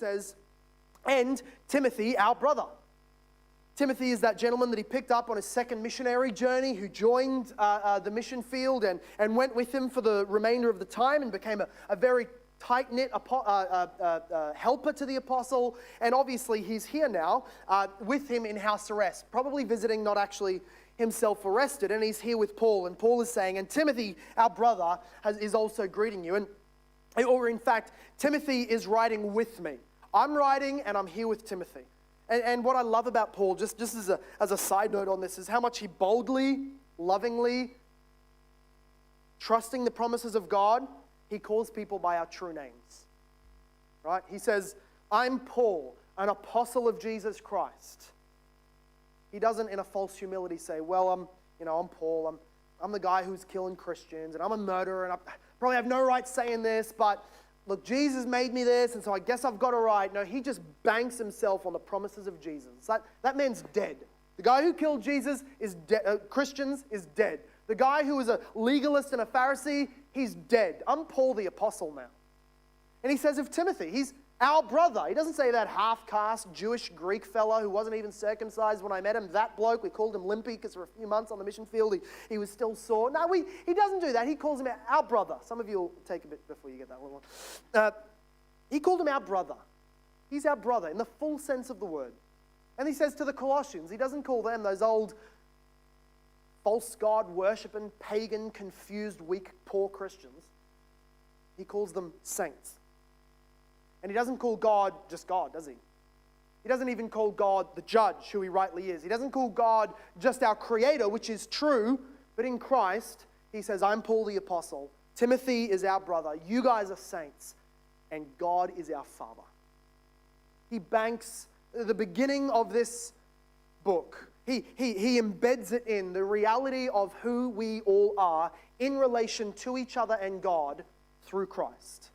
says, and Timothy, our brother. Timothy is that gentleman that he picked up on his second missionary journey, who joined the mission field and went with him for the remainder of the time and became a very tight-knit helper to the apostle. And obviously he's here now with him in house arrest, probably visiting, not actually himself arrested. And he's here with Paul. And Paul is saying, and Timothy, our brother, is also greeting you. Or in fact, Timothy is writing with me. I'm writing and I'm here with Timothy. And what I love about Paul, just as a side note on this, is how much he boldly, lovingly, trusting the promises of God, he calls people by our true names. Right? He says, I'm Paul, an apostle of Jesus Christ. He doesn't, in a false humility, say, well, I'm Paul, I'm the guy who's killing Christians, and I'm a murderer, and I probably have no right saying this, but look, Jesus made me this, and so I guess I've got it right. No, he just banks himself on the promises of Jesus. That man's dead. The guy who killed Jesus is Christians is dead. The guy who was a legalist and a Pharisee, he's dead. I'm Paul the apostle now. And he says of Timothy, he's our brother. He doesn't say that half-caste Jewish Greek fella who wasn't even circumcised when I met him. That bloke, we called him Limpy because for a few months on the mission field he was still sore. No, he doesn't do that. He calls him our brother. Some of you will take a bit before you get that one. He called him our brother. He's our brother in the full sense of the word. And he says to the Colossians, he doesn't call them those old false god worshipping, pagan, confused, weak, poor Christians. He calls them saints. And he doesn't call God just God, does he? He doesn't even call God the judge, who he rightly is. He doesn't call God just our creator, which is true, but in Christ, he says, I'm Paul the apostle. Timothy is our brother. You guys are saints. And God is our Father. He banks the beginning of this book. He embeds it in the reality of who we all are in relation to each other and God through Christ.